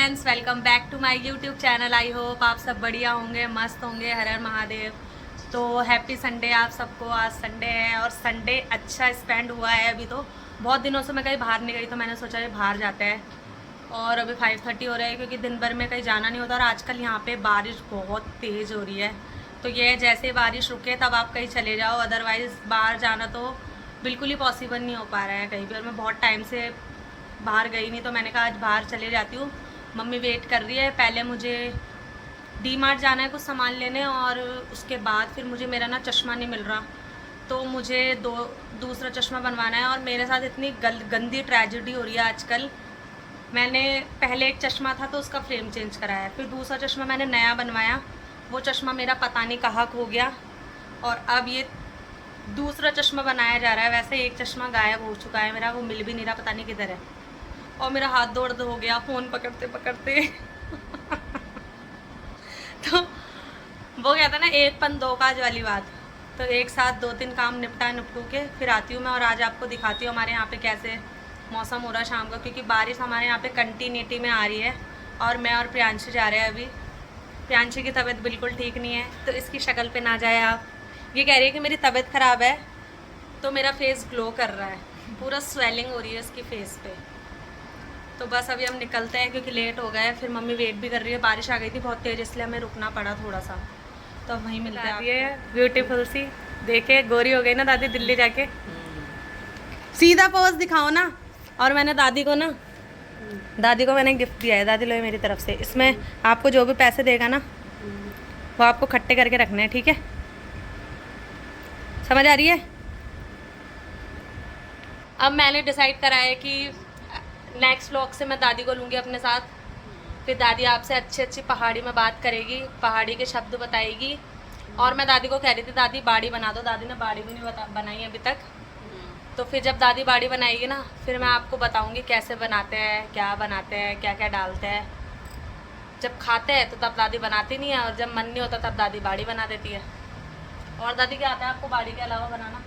Friends, welcome back to my YouTube channel. I hope आप सब बढ़िया होंगे, मस्त होंगे। हर हर महादेव। तो हैप्पी संडे आप सबको। आज संडे है और संडे अच्छा स्पेंड हुआ है। अभी तो बहुत दिनों से मैं कहीं बाहर नहीं गई, तो मैंने सोचा ये बाहर जाते हैं। और अभी 5:30 हो रहा है, क्योंकि दिन भर में कहीं जाना नहीं होता। और आजकल यहाँ पे बारिश बहुत तेज़ हो रही है, तो ये जैसे बारिश रुके तब आप कहीं चले जाओ, अदरवाइज़ बाहर जाना तो बिल्कुल ही पॉसिबल नहीं हो पा रहा है कहीं भी। और मैं बहुत टाइम से बाहर गई नहीं, तो मैंने कहा आज बाहर चले जाती हूँ। मम्मी वेट कर रही है। पहले मुझे डी मार्ट जाना है कुछ सामान लेने, और उसके बाद फिर मुझे मेरा ना चश्मा नहीं मिल रहा, तो मुझे दूसरा चश्मा बनवाना है। और मेरे साथ इतनी गंदी ट्रेजेडी हो रही है आजकल। मैंने पहले एक चश्मा था तो उसका फ्रेम चेंज कराया, फिर दूसरा चश्मा मैंने नया बनवाया, वो चश्मा मेरा पता नहीं कहाँ खो गया, और अब ये दूसरा चश्मा बनाया जा रहा है। वैसे एक चश्मा गायब हो चुका है मेरा, वो मिल भी नहीं रहा, पता नहीं किधर है। और मेरा हाथ दर्द हो गया फ़ोन पकड़ते पकड़ते तो वो कहता ना, एक पन दो काज वाली बात। तो एक साथ 2-3 काम निपटू के फिर आती हूँ मैं, और आज आपको दिखाती हूँ हमारे यहाँ पे कैसे मौसम हो रहा है शाम का, क्योंकि बारिश हमारे यहाँ पे कंटिन्यूटी में आ रही है। और मैं और प्रियांशी जा रहे हैं अभी। प्रियांशी की तबीयत बिल्कुल ठीक नहीं है, तो इसकी शक्ल पे ना जाए आप। ये कह रही है कि मेरी तबीयत ख़राब है, तो मेरा फेस ग्लो कर रहा है, पूरा स्वेलिंग हो रही है इसकी फेस पे। तो बस अभी हम निकलते हैं, क्योंकि लेट हो गए। फिर मम्मी वेट भी कर रही है। बारिश आ गई थी बहुत तेज़, इसलिए हमें रुकना पड़ा थोड़ा सा। तो अब वहीं मिलते हैं। ये ब्यूटीफुल सी देखे, गोरी हो गई ना दादी दिल्ली जाके। सीधा पोज दिखाओ ना। और मैंने दादी को मैंने गिफ्ट दिया है। दादी लो मेरी तरफ से। इसमें आपको जो भी पैसे देगा ना, वो आपको इकट्ठे करके रखने हैं, ठीक है? समझ आ रही है? अब मैंने डिसाइड करा है कि नेक्स्ट व्लॉग से मैं दादी को लूँगी अपने साथ। फिर दादी आपसे अच्छी पहाड़ी में बात करेगी, पहाड़ी के शब्द बताएगी। और मैं दादी को कह रही थी दादी बाड़ी बना दो, दादी ने बाड़ी भी नहीं बनाई अभी तक। तो फिर जब दादी बाड़ी बनाएगी ना, फिर मैं आपको बताऊंगी कैसे बनाते हैं, क्या बनाते हैं, क्या क्या डालते हैं। जब खाते हैं तो तब दादी बनाती नहीं है, और जब मन नहीं होता तब दादी बाड़ी बना देती है। और दादी क्या आता है आपको बाड़ी के अलावा बनाना?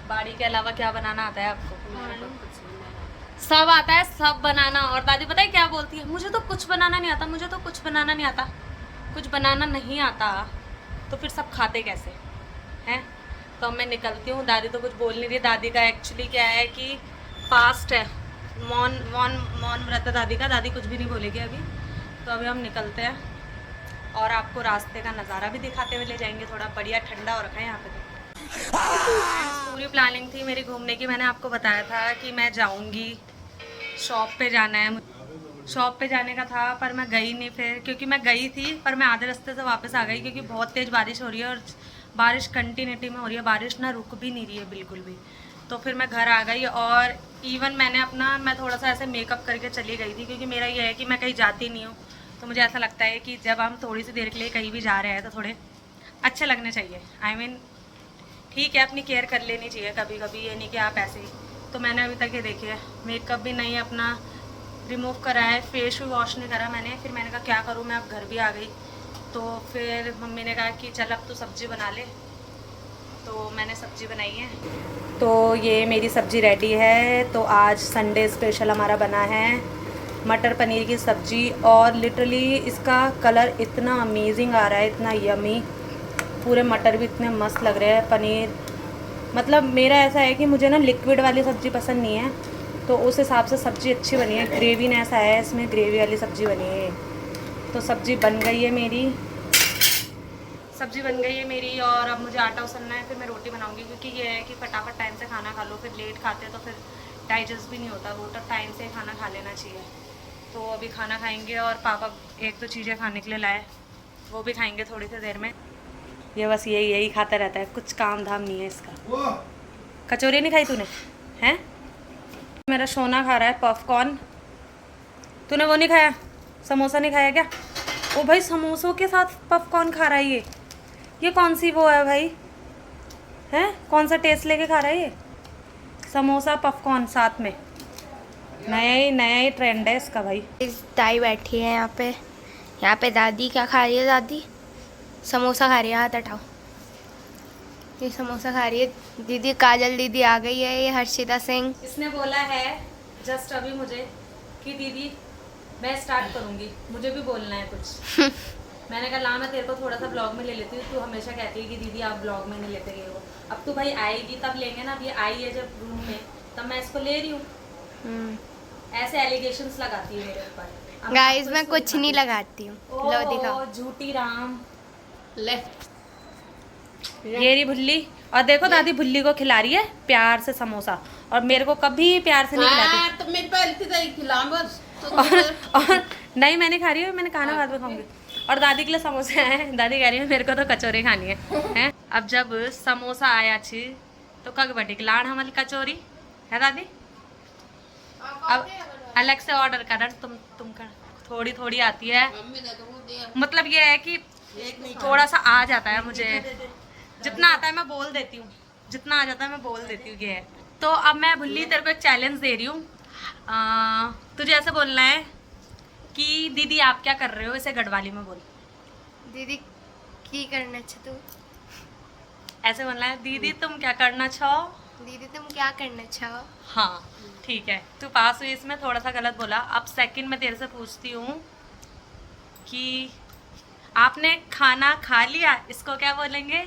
बाड़ी के अलावा क्या बनाना आता है आपको? सब आता है, सब बनाना। और दादी पता है क्या बोलती है? मुझे तो कुछ बनाना नहीं आता, मुझे तो कुछ बनाना नहीं आता। कुछ बनाना नहीं आता तो फिर सब खाते कैसे हैं? तो मैं निकलती हूँ। दादी तो कुछ बोल नहीं रही। दादी का एक्चुअली क्या है कि फास्ट है, मौन व्रत है दादी का। दादी कुछ भी नहीं बोलेगी अभी। तो अभी हम निकलते हैं, और आपको रास्ते का नज़ारा भी दिखाते हुए ले जाएंगे। थोड़ा बढ़िया ठंडा हो रखा है यहाँ पे। तो पूरी प्लानिंग थी मेरी घूमने की। मैंने आपको बताया था कि मैं जाऊँगी, शॉप पे जाना है। शॉप पे जाने का था, पर मैं गई नहीं फिर, क्योंकि मैं गई थी पर मैं आधे रास्ते से वापस आ गई, क्योंकि बहुत तेज़ बारिश हो रही है। और बारिश कंटिन्यूटी में हो रही है, बारिश ना रुक भी नहीं रही है बिल्कुल भी। तो फिर मैं घर आ गई, और इवन मैं थोड़ा सा ऐसे मेकअप करके चली गई थी, क्योंकि मेरा ये है कि मैं कहीं जाती नहीं हूँ। तो मुझे ऐसा लगता है कि जब हम थोड़ी सी देर के लिए कहीं भी जा रहे हैं तो थोड़े अच्छे लगने चाहिए। I mean, ठीक है, अपनी केयर कर लेनी चाहिए कभी कभी, ये नहीं कि आप ऐसे ही। तो मैंने अभी तक ये देखिए मेकअप भी नहीं अपना रिमूव करा है, फेस भी वॉश नहीं करा मैंने। फिर मैंने कहा क्या करूँ मैं, अब घर भी आ गई। तो फिर मम्मी ने कहा कि चल अब तू सब्ज़ी बना ले। तो मैंने सब्ज़ी बनाई है। तो ये मेरी सब्ज़ी रेडी है। तो आज संडे स्पेशल हमारा बना है मटर पनीर की सब्ज़ी। और लिटरली इसका कलर इतना अमेजिंग आ रहा है, इतना यमी। पूरे मटर भी इतने मस्त लग रहे हैं। पनीर मतलब मेरा ऐसा है कि मुझे ना लिक्विड वाली सब्ज़ी पसंद नहीं है, तो उस हिसाब से सब्ज़ी अच्छी बनी है। ग्रेवी ने ऐसा है, इसमें ग्रेवी वाली सब्ज़ी बनी है। तो सब्ज़ी बन गई है मेरी, और अब मुझे आटा उसलना है, फिर मैं रोटी बनाऊंगी। क्योंकि ये है कि फटाफट टाइम से खाना खा लो, फिर लेट खाते हैं तो फिर डाइजेस्ट भी नहीं होता वो, तो टाइम से खाना खा लेना चाहिए। तो अभी खाना खाएंगे, और पापा 1-2 चीज़ें खाने के लिए लाए, वो भी खाएंगे थोड़ी सी देर में। ये बस यही खाता रहता है, कुछ काम धाम नहीं है इसका। कचौरी नहीं खाई तूने? हैं? मेरा सोना खा रहा है पॉपकॉर्न। तूने वो नहीं खाया? समोसा नहीं खाया क्या? ओ भाई, समोसों के साथ पॉपकॉर्न खा रहा है ये कौन सी वो है भाई? हैं? कौन सा टेस्ट लेके खा रहा है ये? समोसा पॉपकॉर्न साथ में, नया ही ट्रेंड है इसका भाई। दाई बैठी है यहाँ पे दादी क्या खा रही है? दादी समोसा खा रही है। हाथ हटाओ। ये समोसा खा रही है दीदी। काजल दीदी आ गई है, ये हर्षिता सिंह। इसने बोला है जस्ट अभी मुझे कि दीदी मैं स्टार्ट करूंगी, मुझे भी बोलना है कुछ। मैंने कहा ला मैं तेरे को थोड़ा सा ब्लॉग में ले लेती हूँ, तू हमेशा कहती है कि दीदी आप ब्लॉग में नहीं लेते गए हो। अब तू भाई आएगी तब लेंगे ना, अब ये आई है जब रूम में तब मैं इसको ले रही हूँ। ऐसे एलिगेशंस लगाती है मेरे ऊपर। गाइस मैं कुछ नहीं लगाती हूँ, लो दिखाओ। झूठी राम। ले ये रही भुल्ली, और देखो दादी भुल्ली को खिला रही है प्यार से समोसा, और मेरे को कभी प्यार से नहीं खिलाती। तो मेरी पहली थी तेरी खिला बस तो और नहीं मैंने खा रही है, मैंने खाना बाद में खाऊंगी। और दादी के लिए समोसे आए हैं, दादी कह रही है मेरे को तो कचौरी खानी है, हैं? अब जब समोसा आया छी तो कग बटी लाड़ हमारी कचौरी है दादी। अब अलग से ऑर्डर कर, तुम कर, थोड़ी थोड़ी आती है, मम्मी ने तो वो दिया मतलब ये है कि थोड़ा सा आ जाता है मुझे, जितना आता है मैं बोल देती हूँ, जितना आ जाता है मैं बोल देती हूँ, ये है। तो अब मैं भुल्ली तेरे को एक चैलेंज दे रही हूँ, तुझे ऐसे बोलना है कि दीदी आप क्या कर रहे हो, इसे गढ़वाली में बोल। दीदी की करना छ तू, ऐसे बोलना है दीदी तुम क्या करना चाहो। दीदी तुम क्या करना चाहो। हाँ ठीक है, तू पास हुई इसमें, थोड़ा सा गलत बोला। अब सेकंड में तेरे से पूछती हूँ कि आपने खाना खा लिया, इसको क्या बोलेंगे।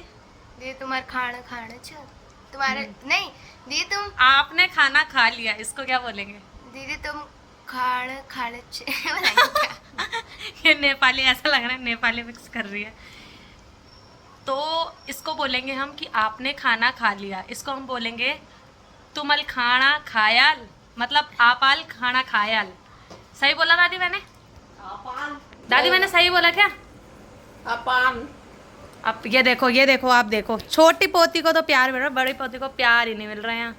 दीदी तुम्हारा खाना खाना छ, तुम्हारा नहीं दीदी तुम, आपने खाना खा लिया, इसको क्या बोलेंगे। दीदी तुम खाना खाना छ बोलेंगे क्या? ये नेपाली, ऐसा लग रहा है नेपाली मिक्स कर रही है। तो इसको बोलेंगे हम कि आपने खाना खा लिया, इसको हम बोलेंगे तुमल खाना खायाल, मतलब आपाल खाना खायाल। सही बोला दादी मैंने? दादी मैंने सही बोला क्या? अपान अब ये देखो आप देखो, छोटी पोती को तो प्यार मिल रहा है, बड़ी पोती को प्यार ही नहीं मिल रहा है यहाँ।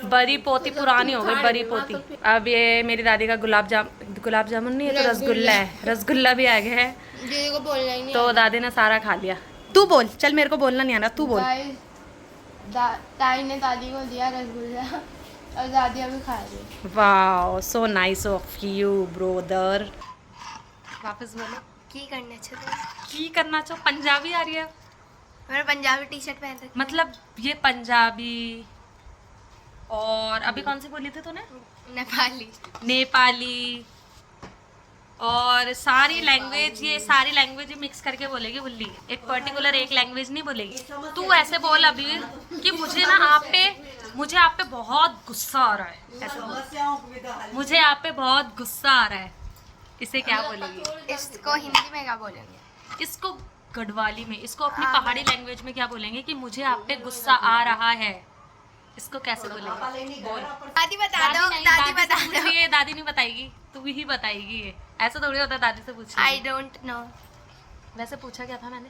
बड़ी पोती पुरानी हो गई, बड़ी पोती। अब ये मेरी दादी का गुलाब जामुन नहीं है तो रसगुल्ला है, रसगुल्ला भी आ गया है। दीदी को बोलना ही नहीं तो दादी ने सारा खा लिया। तू बोल, चल मेरे को बोलना नहीं आ रहा, तू बोल। ताई ने दादी को दिया रसगुल्ला और दादी अभी खा रही। Wow so nice of you brother. वापस बोलो। की करना छ तू, की करना चाहो, पंजाबी आ रही है मैंने पंजाबी टी शर्ट पहन रखी, मतलब ये पंजाबी, और अभी कौन सी बोली थी तूने? नेपाली। नेपाली, और सारी लैंग्वेज, ये सारी लैंग्वेज मिक्स करके बोलेगी बुल्ली, एक पर्टिकुलर एक लैंग्वेज नहीं बोलेगी। तू ऐसे बोल अभी कि मुझे आप पे बहुत गुस्सा आ रहा है, ऐसे बोल, मुझे आप पे बहुत गुस्सा आ रहा है, इसे क्या बोलेगी? इसको हिंदी में क्या बोलेंगे? इसको गढ़वाली में, इसको अपनी पहाड़ी लैंग्वेज में क्या बोलेंगे कि मुझे आप पे गुस्सा आ रहा है, इसको कैसे बोलेंगे? बोल। दादी बता दो, दादी बता दो। ये दादी नहीं बताएगी, तू ही बताएगी, ये ऐसा थोड़ी होता है, दादी से पूछ। I don't know. वैसे पूछा क्या था मैंने?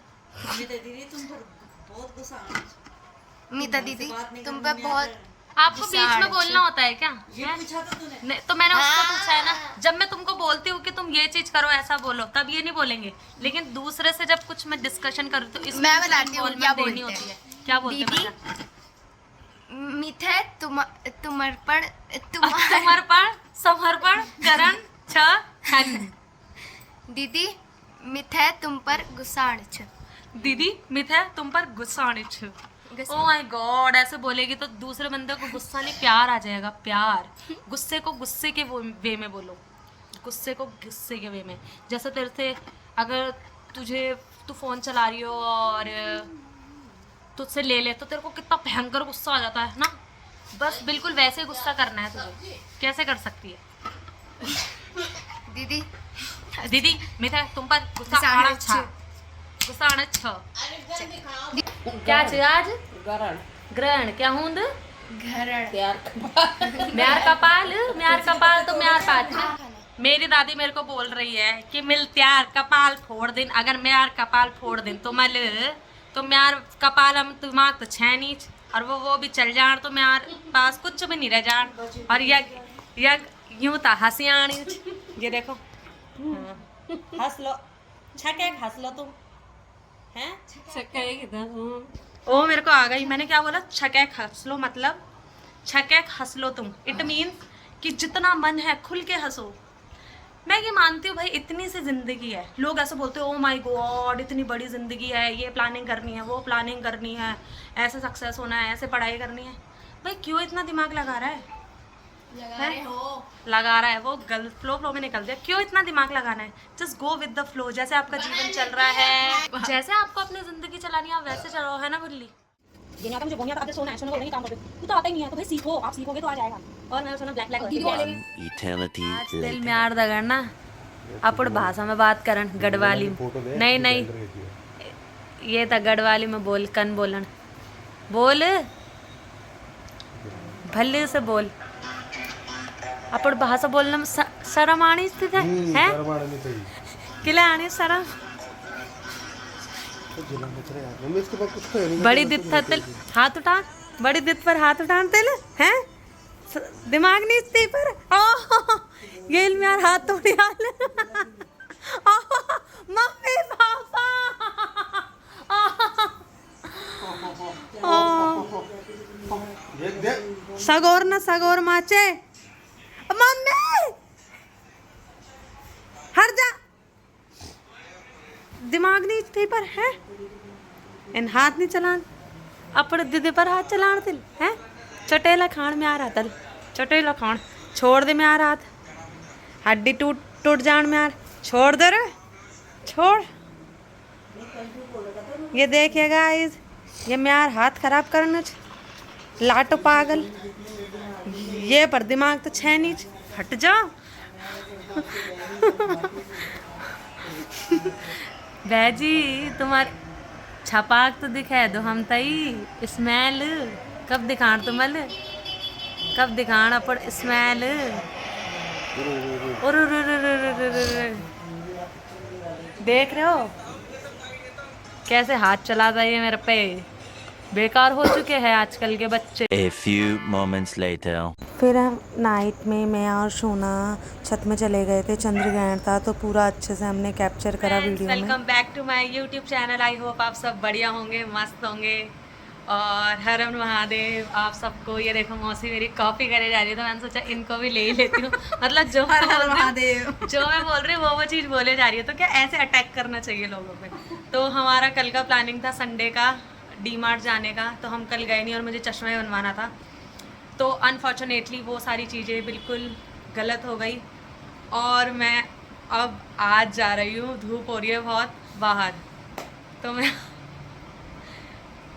मीता दीदी तुम पे बहुत, आपको बीच में बोलना होता है क्या? नहीं, तो मैंने उसको पूछा है ना, जब मैं तुमको बोलती हूँ कि तुम ये चीज करो, ऐसा बोलो, तब ये नहीं बोलेंगे, लेकिन दूसरे से जब कुछ मैं डिस्कशन करूँ तो इसमें मैं बताती हूँ क्या बोलते होती है। क्या बोलते हैं? दीदी मिथे तुमर्पण समर्पण समर्पण करण छ हन। दीदी मिथे तुम पर गुस्साण छ, दीदी मिथे तुम पर गुस्सा आने छ। ओह माय गॉड, ऐसे बोलेगी तो दूसरे बंदे को गुस्सा नहीं, प्यार आ जाएगा, प्यार। गुस्से को गुस्से के वे में बोलो, गुस्से को गुस्से के वे में। जैसे तेरे से अगर तू फोन चला रही हो और तुझसे ले ले तो तेरे को कितना भयंकर गुस्सा आ जाता है ना, बस बिल्कुल वैसे गुस्सा करना है तुझे। कैसे कर सकती है? दीदी दीदी मिठा तुम पर गुस्सा आना छ, गुस्सा आना छ। क्या छ आज? ग्रहण क्या हूंद? घरण म्यार कपाल तो म्यार पाछ। मेरी दादी मेरे को बोल रही है कि मिल त्यार कपाल फोड़ दिन, अगर म्यार कपाल फोड़ दिन तो म्यार कपाल हम दिमाग तो छह नहीं, और वो भी चल जान तो म्यार पास कुछ भी नहीं रह जान, और यग यूं ता हंसी आनी। ये देखो, हंस लो, छके हंस लो तुम, हैं? ओ मेरे को आ गई, मैंने क्या बोला? छके हंस लो, मतलब छके हंस लो तुम, इट मीन्स कि जितना मन है खुल के हंसो। मैं ये मानती हूँ भाई, इतनी सी जिंदगी है। लोग ऐसे बोलते हैं ओ माय गॉड इतनी बड़ी जिंदगी है, ये प्लानिंग करनी है, वो प्लानिंग करनी है, ऐसे सक्सेस होना है, ऐसे पढ़ाई करनी है। भाई क्यों इतना दिमाग लगा रहा है? लगा रहे हो। लगा रहा है वो, गलत फ्लो में निकल दिया। क्यों इतना दिमाग लगाना है? Just go with the flow. जैसे आपका जीवन चल रहा है, जैसे आपको अपनी जिंदगी चलानी है, आप वैसे चलो, है ना बुल्ली? ये नहीं आता मुझे बोनिया तो आगे सोना है, सोना बोलने काम करते तू तो आता ही नहीं है, तो भाई सीखो, आप सीखोगे तो आ जाएगा। और मैं सोना ब्लैक One eternity दिल later. में आर दगड़ना, अपड़ भाषा में बात करन, गढ़वाली। नहीं नहीं, ये था गढ़वाली में बोल, कन बोलन बोल, भले से बोल। अपड़ भाषा बोलने में शर्म आनी स्थित है? किले आनी शर्म? बड़ी दित था तिल, हाथ उठा, बड़ी दित पर हाथ उठान तिल हैं? दिमाग नहीं स्थिति पर गेल में यार हाथ तोड़ी हाल मम्मी पापा सगोर ना सगोर माचे मम्मी हर जा, दिमाग नहीं स्थिति पर है? इन हाथ नहीं चलान, अपने दीदी पर हाथ चलान तिल है? चटेला खान में आ रहा तल, चटेला खान छोड़ दे में आ रहा था, हड्डी टूट टूट जान में आ रहा, छोड़ दे रे, छोड़। ये देखिए गाइस, ये मेरा हाथ खराब करना लाटो पागल, ये पर दिमाग तो छह नहीं, हट जाओ। बैजी तुम्हारे छपाक तो दिखा दो हम तई, स्मेल कब दिखाण तुमल, कब दिखाण अपन स्मेल। देख रहे हो कैसे हाथ चलाता है ये मेरे पे? बेकार हो चुके हैं आजकल के बच्चे। A few moments later. फिर हम नाइट में मैं और सोना छत में चले गए थे, चंद्र ग्रहण था तो पूरा अच्छे से हमने कैप्चर करा वीडियो में। Welcome back to my YouTube channel. I hope आप सब बढ़िया होंगे, मस्त होंगे। और हर हर महादेव आप सबको। ये देखो मौसी मेरी कॉपी करे जा रही है तो मैंने सोचा इनको भी ले ही लेती हूँ। मतलब जो मैं बोल रही हूँ, जो मैं बोल रही हूँ वो चीज़ बोले जा रही है, तो क्या ऐसे अटैक करना चाहिए लोगों पे। तो हमारा कल का प्लानिंग था संडे का डी मार्ट जाने का, तो हम कल गए नहीं और मुझे चश्मा बनवाना था। तो अनफॉर्चुनेटली वो सारी चीज़ें बिल्कुल गलत हो गई और मैं अब आज जा रही हूँ, धूप हो रही है बहुत बाहर। तो मैं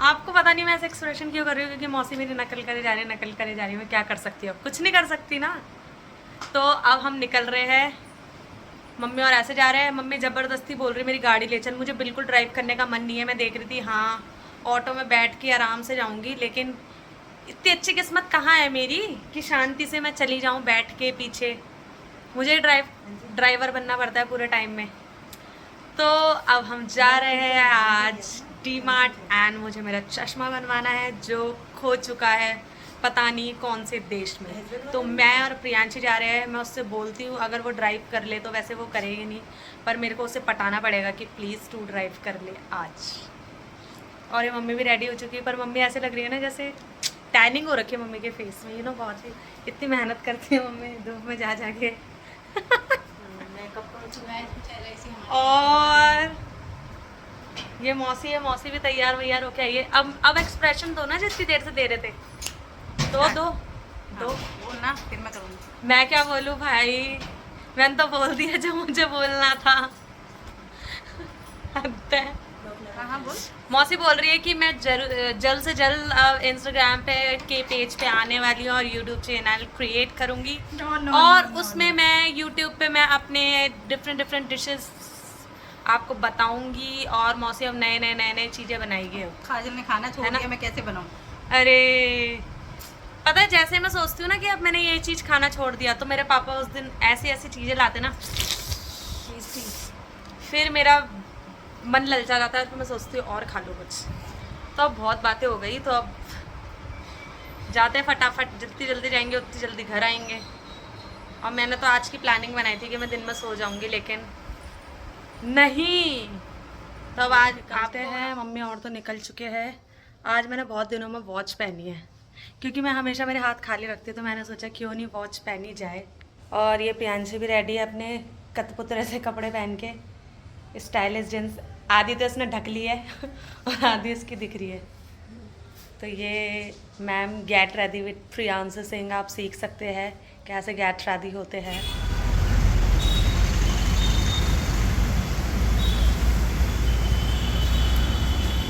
आपको पता नहीं मैं ऐसे एक्सप्रेशन क्यों कर रही हूँ, क्योंकि मौसी मेरी नकल करे जा रही है, नकल करे जा रही है। मैं क्या कर सकती हूँ, कुछ नहीं कर सकती ना। तो अब हम निकल रहे हैं, मम्मी और ऐसे जा रहे हैं। मम्मी ज़बरदस्ती बोल रही मेरी गाड़ी ले चल, मुझे बिल्कुल ड्राइव करने का मन नहीं है। मैं देख रही थी हाँ ऑटो में बैठ के आराम से जाऊंगी, लेकिन इतनी अच्छी किस्मत कहाँ है मेरी कि शांति से मैं चली जाऊं बैठ के पीछे। मुझे ड्राइवर बनना पड़ता है पूरे टाइम में। तो अब हम जा रहे हैं आज डी मार्ट एंड मुझे मेरा चश्मा बनवाना है जो खो चुका है पता नहीं कौन से देश में। तो मैं और प्रियांशी जा रहे हैं। मैं उससे बोलती हूँ अगर वो ड्राइव कर ले, तो वैसे वो करेगी नहीं, पर मेरे को उसे पटाना पड़ेगा कि प्लीज़ तू ड्राइव कर ले आज। और ये मम्मी भी रेडी हो चुकी है, पर मम्मी ऐसे लग रही है ना जैसे टैनिंग हो रखी है मम्मी के फेस में, बहुत ही इतनी मेहनत करती है मम्मी धूप में जा जाके। और ये मौसी भी तैयार वैयार होके आई है। अब एक्सप्रेशन दो ना जितनी देर से दे रहे थे, दो बोलना फिर मैं करूँगी। मैं क्या बोलूँ भाई, मैंने तो बोल दिया जो मुझे बोलना था। मौसी बोल रही है कि मैं जल्द से जल्द इंस्टाग्राम के पेज पे आने वाली हूँ और यूट्यूब चैनल क्रिएट करूँगी और उसमें मैं यूट्यूब पे मैं अपने डिफरेंट डिशेस आपको बताऊंगी। और मौसी अब नए चीज़ें बनाएगी। काजल ने खाना छोड़ दिया, मैं कैसे बनाऊँ? अरे पता है जैसे मैं सोचती हूँ ना कि अब मैंने ये चीज़ खाना छोड़ दिया, तो मेरे पापा उस दिन ऐसी चीज़ें लाते ना, फिर मेरा मन ललचा जाता है, फिर मैं सोचती हूँ और खा लो कुछ। तो अब बहुत बातें हो गई, तो अब जाते हैं फटाफट, जितनी जल्दी जाएंगे उतनी जल्दी घर आएंगे। और मैंने तो आज की प्लानिंग बनाई थी कि मैं दिन में सो जाऊंगी, लेकिन नहीं। तो अब आज आते हैं, मम्मी और तो निकल चुके हैं। आज मैंने बहुत दिनों में वॉच पहनी है, क्योंकि मैं हमेशा मेरे हाथ खाली रखती हूँ, तो मैंने सोचा क्यों नहीं वॉच पहनी जाए। और ये प्रियांशी भी रेडी है अपने कठपुतले से कपड़े पहन के, स्टाइलिश जींस। आधी तो इसने ढक ली है और आधी इसकी दिख रही है। तो ये ma'am get ready with Priyanshu Singh आप सीख सकते हैं कैसे गेट रेडी होते हैं।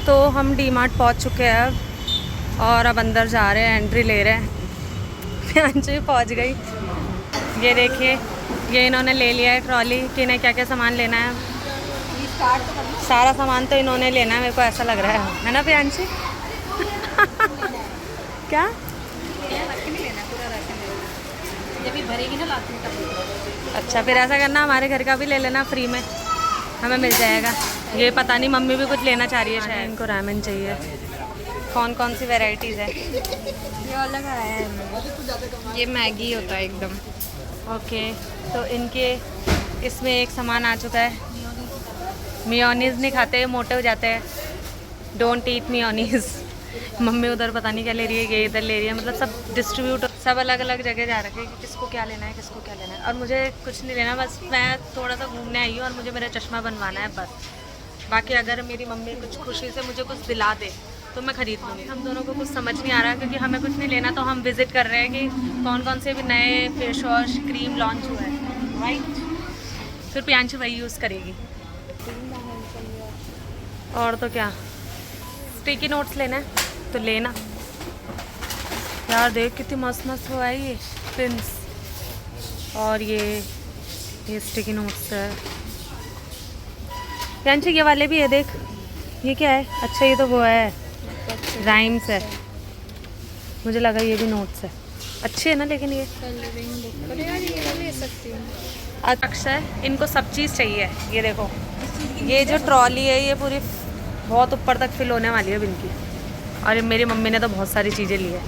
तो हम डीमार्ट पहुंच चुके हैं अब और अब अंदर जा रहे हैं, एंट्री ले रहे हैं। प्रियांशु पहुंच गई। ये देखिए ये इन्होंने ले लिया है ट्रॉली कि इन्हें क्या क्या सामान लेना है। सारा सामान तो इन्होंने लेना है मेरे को ऐसा लग रहा है ना प्रियांशु? क्या जब भी भरेगी ना लास्ट में तब। अच्छा फिर ऐसा करना हमारे घर का भी ले लेना फ्री में, हमें मिल जाएगा। ये पता नहीं मम्मी भी कुछ लेना चाह रही है शायद, इनको रामेन चाहिए। कौन कौन सी वैरायटीज़ है? ये अलग आया है, ये मैगी होता है एकदम। ओके तो इनके इसमें एक सामान आ चुका है। मियोनीज़ नहीं खाते, मोटे हो जाते हैं। Don't eat mayonnaise. मम्मी उधर पता नहीं क्या ले रही है, ये इधर ले रही है, मतलब सब डिस्ट्रीब्यूट, सब अलग अलग जगह जा रखे हैं कि किसको क्या लेना है, किसको क्या लेना है। और मुझे कुछ नहीं लेना, बस मैं थोड़ा सा घूमने आई हूँ और मुझे मेरा चश्मा बनवाना है बस। बाकी अगर मेरी मम्मी कुछ खुशी से मुझे कुछ दिला दे तो मैं खरीद लूँगी। हम दोनों को कुछ समझ नहीं आ रहा क्योंकि हमें कुछ नहीं लेना, तो हम विज़िट कर रहे हैं कि कौन कौन से भी नए फेस वॉश क्रीम लॉन्च हुआ है, राइट। फिर प्रियांशु वही यूज़ करेगी। और तो क्या, स्टिकी नोट्स लेना है तो लेना। यार देख कितनी मस्त मस्त हुआ है ये पिंस। और ये स्टिकी नोट्स है। प्रियांशु ये वाले भी है, देख ये क्या है? अच्छा ये तो वो है राइम्स है, मुझे लगा ये भी नोट्स है। अच्छे है ना लेकिन ये अक्षय इनको सब चीज़ चाहिए। ये देखो ये जो ट्रॉली है ये पूरी बहुत ऊपर तक फिल होने वाली है अब इनकी। और ये मेरी मम्मी ने तो बहुत सारी चीज़ें ली है।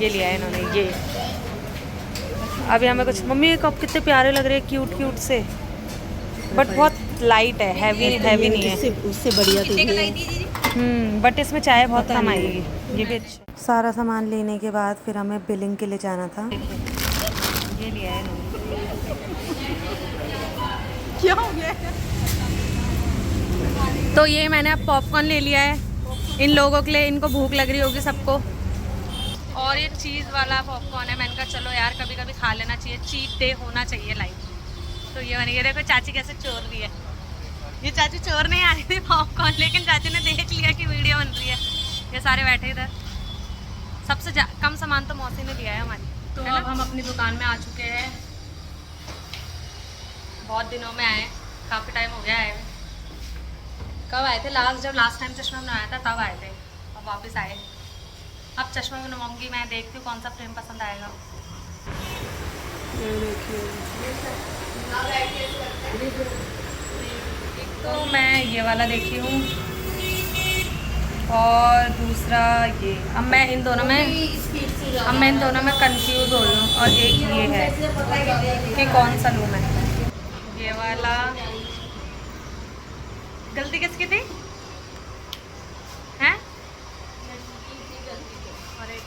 ये लिया है इन्होंने ये। अभी हमें कुछ, मम्मी ये कप कितने प्यारे लग रहे हैं, क्यूट क्यूट से, बट बहुत लाइट है, हैवी नहीं है। उससे बढ़िया तो ये बट इसमें चाय बहुत कम आएगी। ये भी अच्छा। सारा सामान लेने के बाद फिर हमें बिलिंग के लिए जाना था। ये लिया है इन्होंने। क्या हो गया? तो ये मैंने अब पॉपकॉर्न ले लिया है इन लोगों के लिए, इनको भूख लग रही होगी सबको। और ये चीज़ वाला पॉपकॉर्न है, मैंने कहा चलो यार कभी कभी खा लेना चाहिए, चीट डे होना चाहिए लाइफ। तो ये मैंने, ये देखो चाची कैसे चोर रही है। ये चाची चोर नहीं आ रही थी पॉपकॉर्न, लेकिन चाची ने देख लिया कि वीडियो बन रही है। ये सारे बैठे इधर। सबसे कम सामान तो मौसी ने लिया है हमारी। तो अब हम अपनी दुकान में आ चुके हैं। बहुत दिनों में आए, काफ़ी टाइम हो गया है। कब आए थे लास्ट? जब लास्ट टाइम चश्मा बनवाया था तब आए थे, अब वापस आए। अब चश्मा बनवाऊंगी मैं, देखती हूँ कौन सा फ्रेम पसंद आएगा। एक तो मैं ये वाला देखी हूँ और दूसरा ये। अब मैं इन दोनों में कंफ्यूज हो रही हूँ। और एक ये है कि कौन सा लूँ मैं। ये वाला गलती किसकी थी? हैं? अरे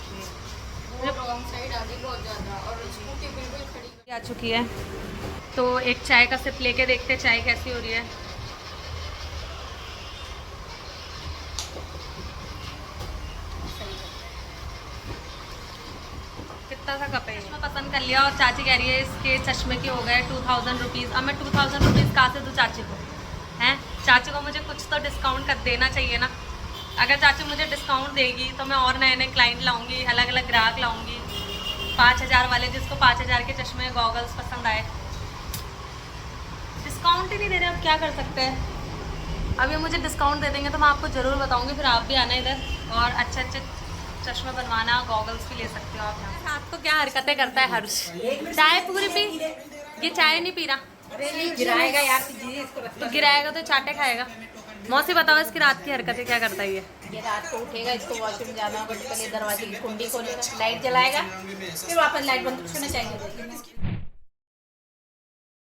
आ चुकी है तो एक चाय का सिप लेके देखते हैं चाय कैसी हो रही है। कितना सा कप है? चश्मा पसंद कर लिया और चाची कह रही है इसके चश्मे के हो गए 2000 रुपीज़। अब मैं 2000 रुपीज़ कहाँ से दूँ चाची को? हैं, चाची को मुझे कुछ तो डिस्काउंट कर देना चाहिए ना। अगर चाची मुझे डिस्काउंट देगी तो मैं और नए नए क्लाइंट लाऊंगी, अलग अलग ग्राहक लाऊंगी। 5000 वाले जिसको 5000 के चश्मे गॉगल्स पसंद आए, डिस्काउंट ही नहीं दे रहे। अब क्या कर सकते हैं? अब ये मुझे डिस्काउंट दे देंगे तो मैं आपको ज़रूर बताऊंगी, फिर आप भी आना इधर और अच्छे अच्छे चश्मे बनवाना, गॉगल्स भी ले सकते हो आप यहाँ। रात को क्या हरकतें करता है हर्ष? चाय पूरी पी, ये चाय नहीं पी रहा। गिराएगा यार, तो गिराएगा तो चाटे खाएगा। मौसी बताओ इसकी रात की हरकतें क्या करता है ये रात को उठेगा, इसको वॉशरूम जाना होगा तो पहले दरवाजे की कुंडी खोलेगा, लाइट जलाएगा, फिर वापस लाइट बंद करना चाहिए।